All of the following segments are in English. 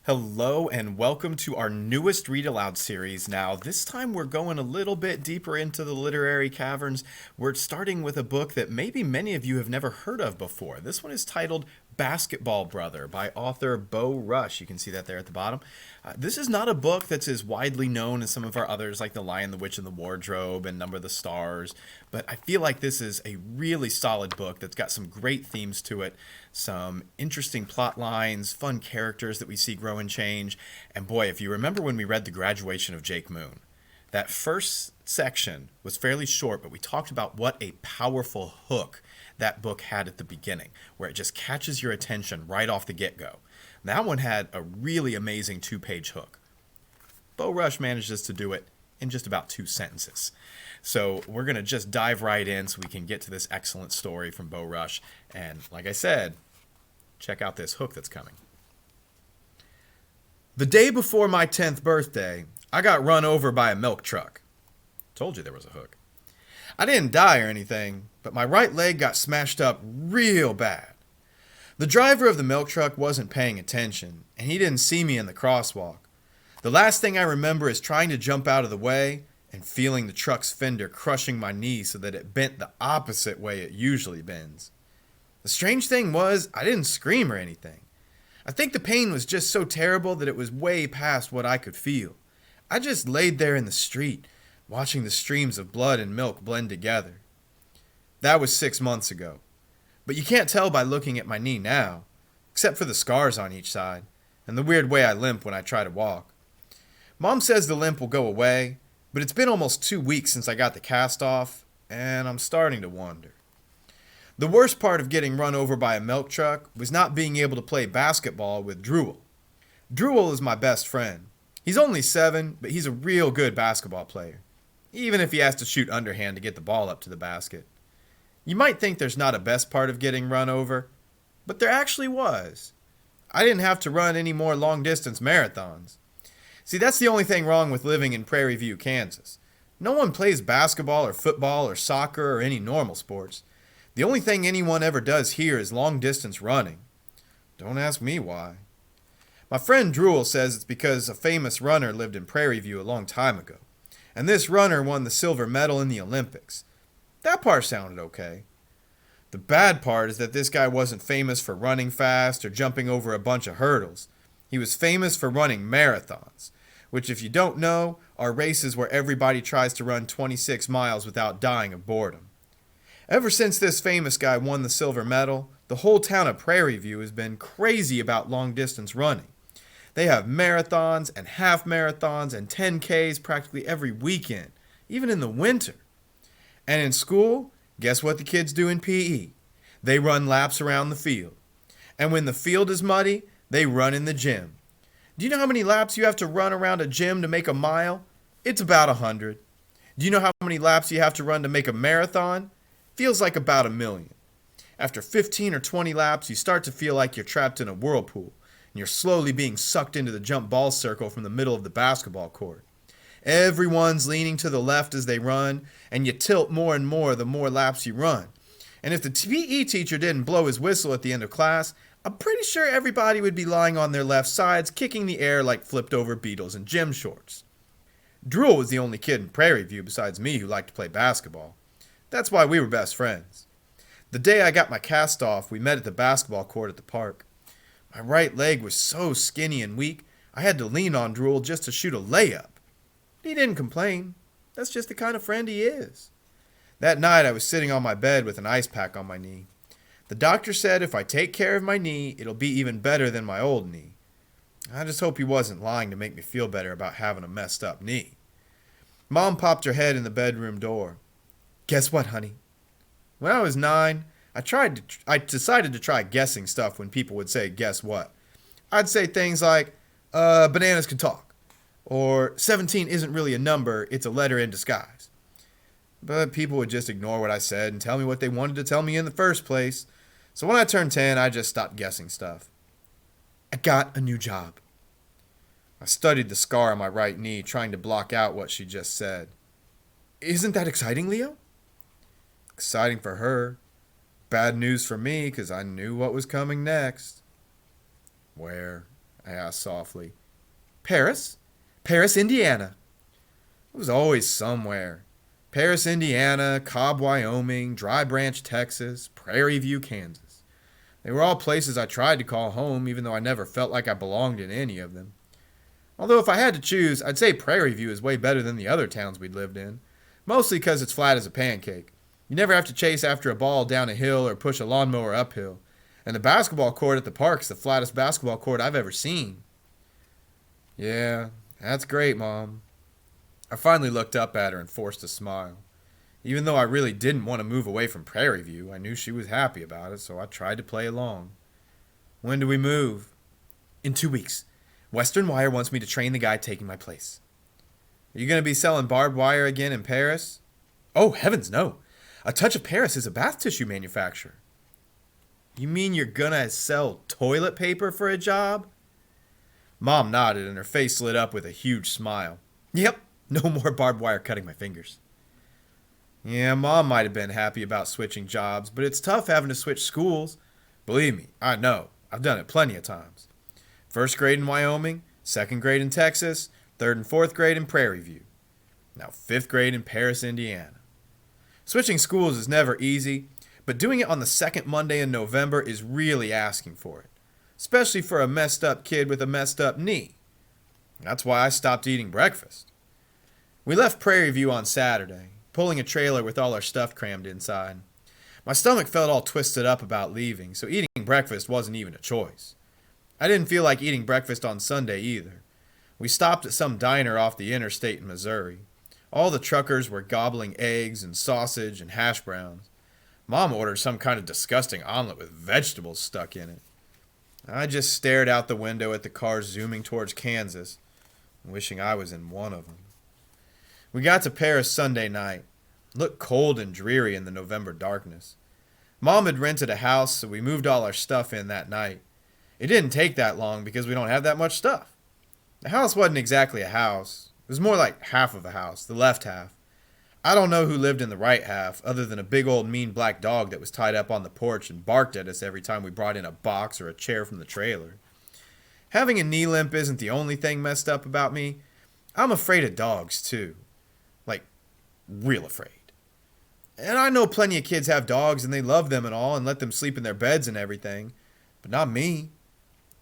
Hello and welcome to our newest Read Aloud series. Now, this time we're going a little bit deeper into the literary caverns. We're starting with a book that maybe many of you have never heard of before. This one is titled Basketball Brother by author Bo Rush. You can see that there at the bottom. This is not a book that's as widely known as some of our others, like The Lion, the Witch, and the Wardrobe and Number of the Stars, but I feel like this is a really solid book that's got some great themes to it, some interesting plot lines, fun characters that we see grow and change. And boy, if you remember when we read The Graduation of Jake Moon, that first section was fairly short, but we talked about what a powerful hook that book had at the beginning, where it just catches your attention right off the get-go. That one had a really amazing two-page hook. Bo Rush manages to do it in just about 2 sentences. So we're going to just dive right in so we can get to this excellent story from Bo Rush. And like I said, check out this hook that's coming. The day before my 10th birthday, I got run over by a milk truck. Told you there was a hook. I didn't die or anything, but my right leg got smashed up real bad. The driver of the milk truck wasn't paying attention, and he didn't see me in the crosswalk. The last thing I remember is trying to jump out of the way and feeling the truck's fender crushing my knee so that it bent the opposite way it usually bends. The strange thing was, I didn't scream or anything. I think the pain was just so terrible that it was way past what I could feel. I just laid there in the street, watching the streams of blood and milk blend together. That was 6 months ago. But you can't tell by looking at my knee now, except for the scars on each side, and the weird way I limp when I try to walk. Mom says the limp will go away, but it's been almost 2 weeks since I got the cast off, and I'm starting to wonder. The worst part of getting run over by a milk truck was not being able to play basketball with Drool. Drool is my best friend. He's only 7, but he's a real good basketball player, even if he has to shoot underhand to get the ball up to the basket. You might think there's not a best part of getting run over, but there actually was. I didn't have to run any more long-distance marathons. See, that's the only thing wrong with living in Prairie View, Kansas. No one plays basketball or football or soccer or any normal sports. The only thing anyone ever does here is long-distance running. Don't ask me why. My friend Drool says it's because a famous runner lived in Prairie View a long time ago, and this runner won the silver medal in the Olympics. That part sounded okay. The bad part is that this guy wasn't famous for running fast or jumping over a bunch of hurdles. He was famous for running marathons, which, if you don't know, are races where everybody tries to run 26 miles without dying of boredom. Ever since this famous guy won the silver medal, the whole town of Prairie View has been crazy about long-distance running. They have marathons and half marathons and 10Ks practically every weekend, even in the winter. And in school, guess what the kids do in PE? They run laps around the field. And when the field is muddy, they run in the gym. Do you know how many laps you have to run around a gym to make a mile? It's about 100. Do you know how many laps you have to run to make a marathon? Feels like about 1,000,000. After 15 or 20 laps, you start to feel like you're trapped in a whirlpool, and you're slowly being sucked into the jump ball circle from the middle of the basketball court. Everyone's leaning to the left as they run, and you tilt more and more the more laps you run. And if the PE teacher didn't blow his whistle at the end of class, I'm pretty sure everybody would be lying on their left sides, kicking the air like flipped over Beatles in gym shorts. Drool was the only kid in Prairie View besides me who liked to play basketball. That's why we were best friends. The day I got my cast off, we met at the basketball court at the park. My right leg was so skinny and weak, I had to lean on Drool just to shoot a layup. He didn't complain. That's just the kind of friend he is. That night I was sitting on my bed with an ice pack on my knee. The doctor said if I take care of my knee, it'll be even better than my old knee. I just hope he wasn't lying to make me feel better about having a messed up knee. Mom popped her head in the bedroom door. Guess what, honey? When I was 9, I decided to try guessing stuff when people would say, guess what? I'd say things like, bananas can talk. Or 17 isn't really a number, it's a letter in disguise. But people would just ignore what I said and tell me what they wanted to tell me in the first place. So when I turned 10, I just stopped guessing stuff. I got a new job. I studied the scar on my right knee, trying to block out what she just said. Isn't that exciting, Leo? Exciting for her. Bad news for me, because I knew what was coming next. Where? I asked softly. Paris. Paris, Indiana. It was always somewhere. Paris, Indiana, Cobb, Wyoming, Dry Branch, Texas, Prairie View, Kansas. They were all places I tried to call home, even though I never felt like I belonged in any of them. Although if I had to choose, I'd say Prairie View is way better than the other towns we'd lived in. Mostly because it's flat as a pancake. You never have to chase after a ball down a hill or push a lawnmower uphill. And the basketball court at the park's the flattest basketball court I've ever seen. Yeah, that's great, Mom. I finally looked up at her and forced a smile. Even though I really didn't want to move away from Prairie View, I knew she was happy about it, so I tried to play along. When do we move? In 2 weeks. Western Wire wants me to train the guy taking my place. Are you going to be selling barbed wire again in Paris? Oh, heavens no. A Touch of Paris is a bath tissue manufacturer. You mean you're going to sell toilet paper for a job? Mom nodded and her face lit up with a huge smile. Yep, no more barbed wire cutting my fingers. Yeah, Mom might have been happy about switching jobs, but it's tough having to switch schools. Believe me, I know. I've done it plenty of times. First grade in Wyoming, second grade in Texas, third and fourth grade in Prairie View. Now fifth grade in Paris, Indiana. Switching schools is never easy, but doing it on the second Monday in November is really asking for it. Especially for a messed up kid with a messed up knee. That's why I stopped eating breakfast. We left Prairie View on Saturday, pulling a trailer with all our stuff crammed inside. My stomach felt all twisted up about leaving, so eating breakfast wasn't even a choice. I didn't feel like eating breakfast on Sunday either. We stopped at some diner off the interstate in Missouri. All the truckers were gobbling eggs and sausage and hash browns. Mom ordered some kind of disgusting omelet with vegetables stuck in it. I just stared out the window at the cars zooming towards Kansas, wishing I was in one of them. We got to Paris Sunday night. It looked cold and dreary in the November darkness. Mom had rented a house, so we moved all our stuff in that night. It didn't take that long because we don't have that much stuff. The house wasn't exactly a house. It was more like half of a house, the left half. I don't know who lived in the right half, other than a big old mean black dog that was tied up on the porch and barked at us every time we brought in a box or a chair from the trailer. Having a knee limp isn't the only thing messed up about me. I'm afraid of dogs, too. Like, real afraid. And I know plenty of kids have dogs and they love them and all and let them sleep in their beds and everything. But not me.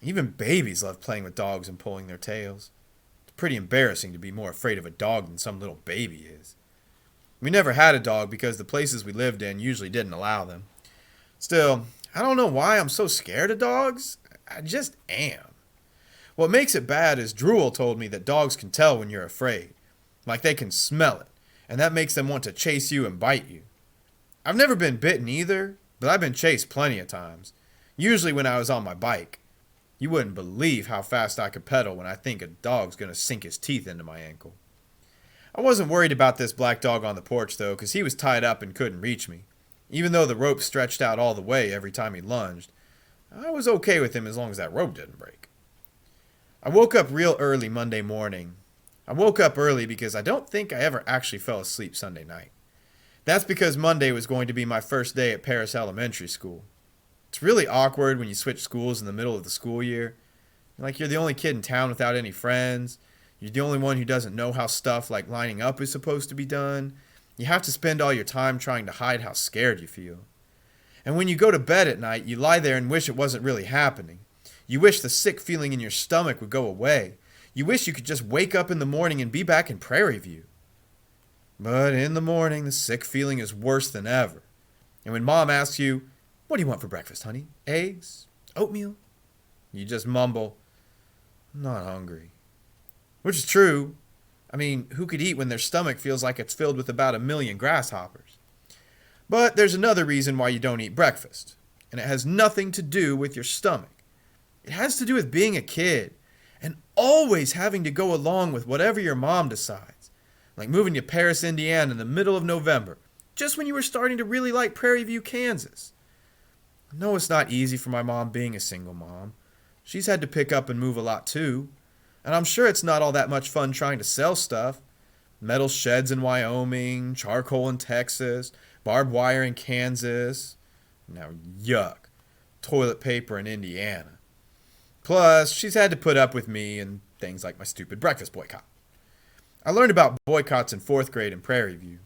Even babies love playing with dogs and pulling their tails. It's pretty embarrassing to be more afraid of a dog than some little baby is. We never had a dog because the places we lived in usually didn't allow them. Still, I don't know why I'm so scared of dogs. I just am. What makes it bad is Drool told me that dogs can tell when you're afraid. Like they can smell it, and that makes them want to chase you and bite you. I've never been bitten either, but I've been chased plenty of times. Usually when I was on my bike. You wouldn't believe how fast I could pedal when I think a dog's going to sink his teeth into my ankle. I wasn't worried about this black dog on the porch, though, because he was tied up and couldn't reach me. Even though the rope stretched out all the way every time he lunged, I was okay with him as long as that rope didn't break. I woke up real early Monday morning. I woke up early because I don't think I ever actually fell asleep Sunday night. That's because Monday was going to be my first day at Paris Elementary School. It's really awkward when you switch schools in the middle of the school year. Like you're the only kid in town without any friends. You're the only one who doesn't know how stuff like lining up is supposed to be done. You have to spend all your time trying to hide how scared you feel. And when you go to bed at night, you lie there and wish it wasn't really happening. You wish the sick feeling in your stomach would go away. You wish you could just wake up in the morning and be back in Prairie View. But in the morning, the sick feeling is worse than ever. And when Mom asks you, "What do you want for breakfast, honey? Eggs? Oatmeal?" you just mumble, "I'm not hungry." Which is true. I mean, who could eat when their stomach feels like it's filled with about 1,000,000 grasshoppers? But there's another reason why you don't eat breakfast, and it has nothing to do with your stomach. It has to do with being a kid and always having to go along with whatever your mom decides, like moving to Paris, Indiana in the middle of November, just when you were starting to really like Prairie View, Kansas. I know it's not easy for my mom being a single mom. She's had to pick up and move a lot too. And I'm sure it's not all that much fun trying to sell stuff. Metal sheds in Wyoming, charcoal in Texas, barbed wire in Kansas. Now, yuck. Toilet paper in Indiana. Plus, she's had to put up with me and things like my stupid breakfast boycott. I learned about boycotts in 4th grade in Prairie View.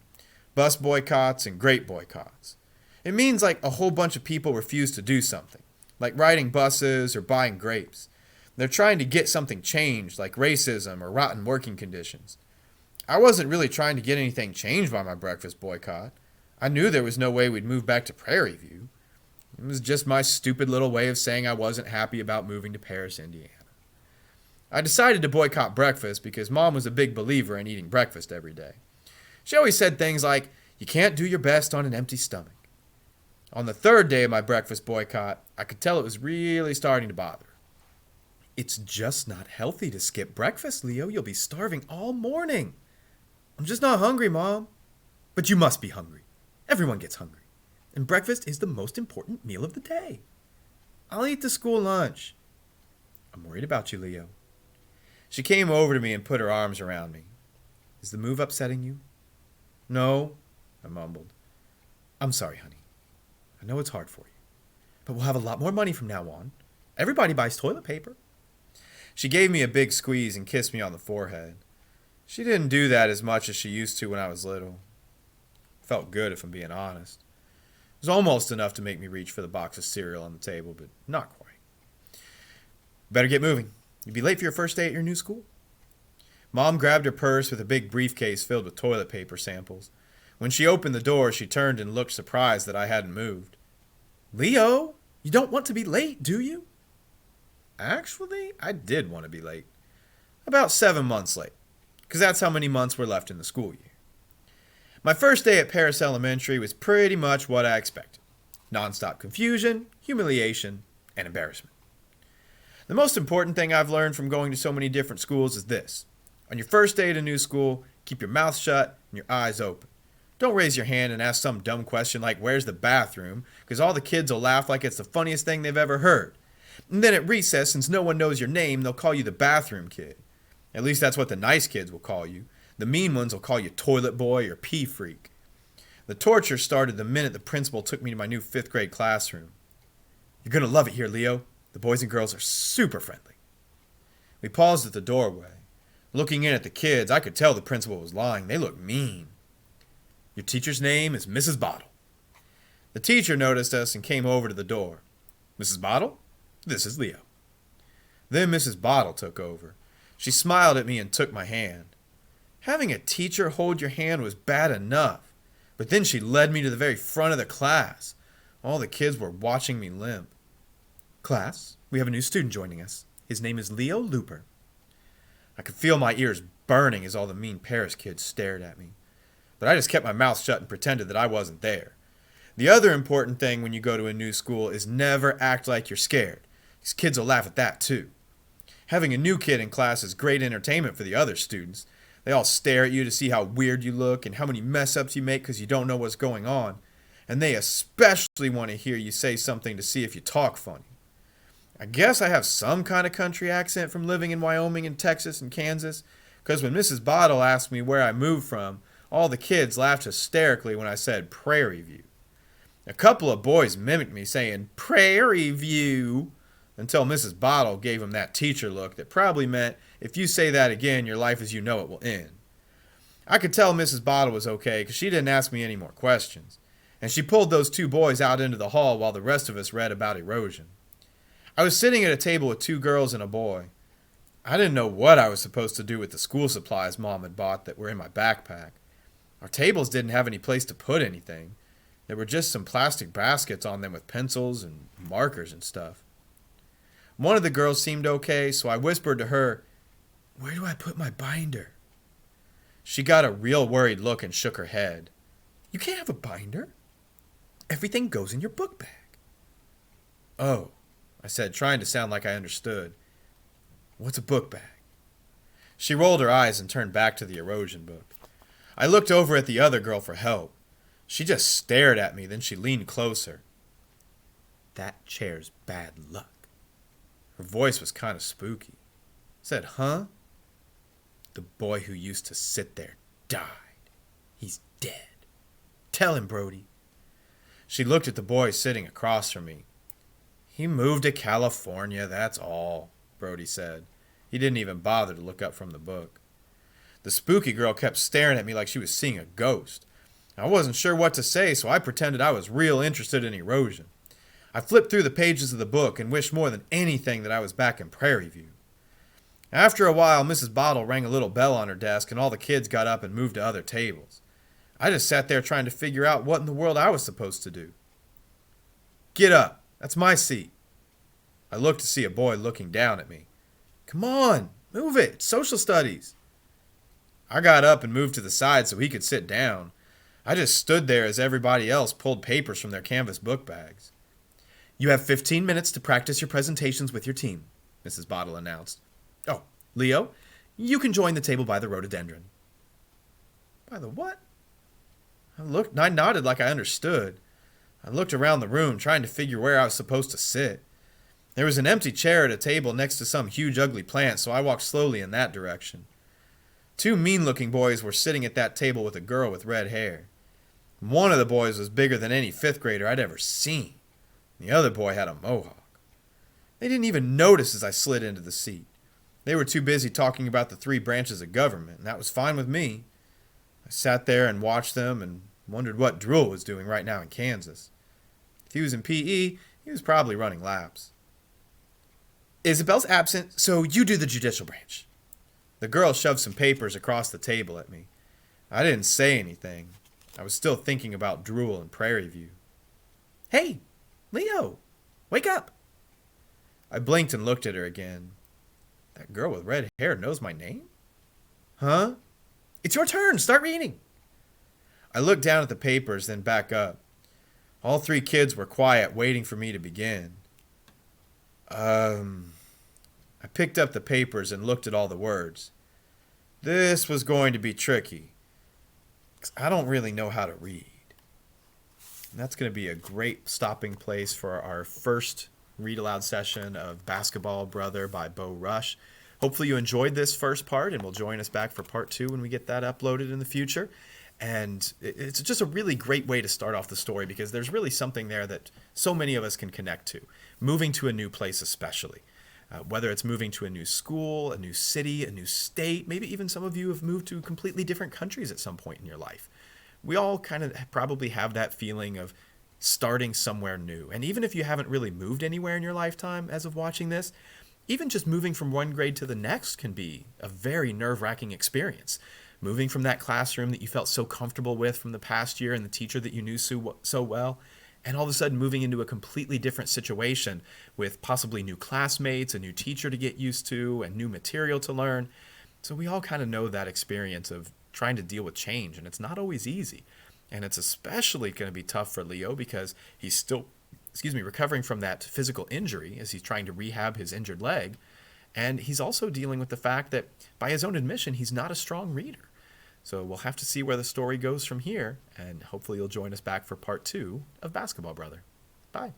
Bus boycotts and grape boycotts. It means like a whole bunch of people refuse to do something, like riding buses or buying grapes. They're trying to get something changed, like racism or rotten working conditions. I wasn't really trying to get anything changed by my breakfast boycott. I knew there was no way we'd move back to Prairie View. It was just my stupid little way of saying I wasn't happy about moving to Paris, Indiana. I decided to boycott breakfast because Mom was a big believer in eating breakfast every day. She always said things like, "You can't do your best on an empty stomach." On the 3rd day of my breakfast boycott, I could tell it was really starting to bother. "It's just not healthy to skip breakfast, Leo. You'll be starving all morning." "I'm just not hungry, Mom." "But you must be hungry. Everyone gets hungry. And breakfast is the most important meal of the day." "I'll eat the school lunch." "I'm worried about you, Leo." She came over to me and put her arms around me. "Is the move upsetting you?" "No," I mumbled. "I'm sorry, honey. I know it's hard for you. But we'll have a lot more money from now on. Everybody buys toilet paper." She gave me a big squeeze and kissed me on the forehead. She didn't do that as much as she used to when I was little. Felt good, if I'm being honest. It was almost enough to make me reach for the box of cereal on the table, but not quite. "Better get moving. You'll be late for your first day at your new school." Mom grabbed her purse with a big briefcase filled with toilet paper samples. When she opened the door, she turned and looked surprised that I hadn't moved. "Leo, you don't want to be late, do you?" Actually, I did want to be late. About 7 months late, because that's how many months were left in the school year. My first day at Paris Elementary was pretty much what I expected. Nonstop confusion, humiliation, and embarrassment. The most important thing I've learned from going to so many different schools is this. On your first day at a new school, keep your mouth shut and your eyes open. Don't raise your hand and ask some dumb question like, "Where's the bathroom?" because all the kids will laugh like it's the funniest thing they've ever heard. And then at recess, since no one knows your name, they'll call you the bathroom kid. At least that's what the nice kids will call you. The mean ones will call you toilet boy or pee freak. The torture started the minute the principal took me to my new 5th grade classroom. "You're going to love it here, Leo. The boys and girls are super friendly." We paused at the doorway. Looking in at the kids, I could tell the principal was lying. They looked mean. "Your teacher's name is Mrs. Bottle." The teacher noticed us and came over to the door. "Mrs. Bottle, this is Leo." Then Mrs. Bottle took over. She smiled at me and took my hand. Having a teacher hold your hand was bad enough, but then she led me to the very front of the class. All the kids were watching me limp. "Class, we have a new student joining us. His name is Leo Looper." I could feel my ears burning as all the mean Paris kids stared at me. But I just kept my mouth shut and pretended that I wasn't there. The other important thing when you go to a new school is never act like you're scared, because kids will laugh at that too. Having a new kid in class is great entertainment for the other students. They all stare at you to see how weird you look and how many mess-ups you make because you don't know what's going on. And they especially want to hear you say something to see if you talk funny. I guess I have some kind of country accent from living in Wyoming and Texas and Kansas, because when Mrs. Bottle asked me where I moved from, all the kids laughed hysterically when I said Prairie View. A couple of boys mimicked me saying Prairie View until Mrs. Bottle gave them that teacher look that probably meant if you say that again, your life as you know it will end. I could tell Mrs. Bottle was okay because she didn't ask me any more questions, and she pulled those 2 boys out into the hall while the rest of us read about erosion. I was sitting at a table with 2 girls and a boy. I didn't know what I was supposed to do with the school supplies Mom had bought that were in my backpack. Our tables didn't have any place to put anything. There were just some plastic baskets on them with pencils and markers and stuff. One of the girls seemed okay, so I whispered to her, "Where do I put my binder?" She got a real worried look and shook her head. "You can't have a binder. Everything goes in your book bag." "Oh," I said, trying to sound like I understood. "What's a book bag?" She rolled her eyes and turned back to the erosion book. I looked over at the other girl for help. She just stared at me, then she leaned closer. "That chair's bad luck." Her voice was kind of spooky. I said, "Huh?" "The boy who used to sit there died. He's dead. Tell him, Brody." She looked at the boy sitting across from me. He moved to California, that's all, Brody said. He didn't even bother to look up from the book. The spooky girl kept staring at me like she was seeing a ghost. I wasn't sure what to say, so I pretended I was real interested in erosion. I flipped through the pages of the book and wished more than anything that I was back in Prairie View. After a while, Mrs. Bottle rang a little bell on her desk and all the kids got up and moved to other tables. I just sat there trying to figure out what in the world I was supposed to do. Get up. That's my seat. I looked to see a boy looking down at me. Come on, move it. It's social studies. I got up and moved to the side so he could sit down. I just stood there as everybody else pulled papers from their canvas book bags. You have 15 minutes to practice your presentations with your team, Mrs. Bottle announced. Oh, Leo, you can join the table by the rhododendron. By the what? I nodded like I understood. I looked around the room trying to figure where I was supposed to sit. There was an empty chair at a table next to some huge ugly plant, so I walked slowly in that direction. Two mean-looking boys were sitting at that table with a girl with red hair. One of the boys was bigger than any fifth grader I'd ever seen. The other boy had a mohawk. They didn't even notice as I slid into the seat. They were too busy talking about the 3 branches of government, and that was fine with me. I sat there and watched them and wondered what Drool was doing right now in Kansas. If he was in PE, he was probably running laps. Isabel's absent, so you do the judicial branch. The girl shoved some papers across the table at me. I didn't say anything. I was still thinking about Drool and Prairie View. Hey, Leo, wake up. I blinked and looked at her again. That girl with red hair knows my name? Huh? It's your turn. Start reading. I looked down at the papers, then back up. All 3 kids were quiet, waiting for me to begin. I picked up the papers and looked at all the words. This was going to be tricky, 'cause I don't really know how to read. And that's going to be a great stopping place for our first read aloud session of Basketball Brother by Bo Rush. Hopefully you enjoyed this first part and will join us back for part 2 when we get that uploaded in the future. And it's just a really great way to start off the story because there's really something there that so many of us can connect to. Moving to a new place especially. Whether it's moving to a new school, a new city, a new state, maybe even some of you have moved to completely different countries at some point in your life. We all kind of probably have that feeling of starting somewhere new. And even if you haven't really moved anywhere in your lifetime as of watching this, even just moving from one grade to the next can be a very nerve-wracking experience. Moving from that classroom that you felt so comfortable with from the past year and the teacher that you knew so well, and all of a sudden moving into a completely different situation with possibly new classmates, a new teacher to get used to, and new material to learn. So we all kind of know that experience of trying to deal with change, and it's not always easy. And it's especially going to be tough for Leo because he's still, recovering from that physical injury as he's trying to rehab his injured leg. And he's also dealing with the fact that, by his own admission, he's not a strong reader. So we'll have to see where the story goes from here, and hopefully you'll join us back for part 2 of Basketball Brother. Bye.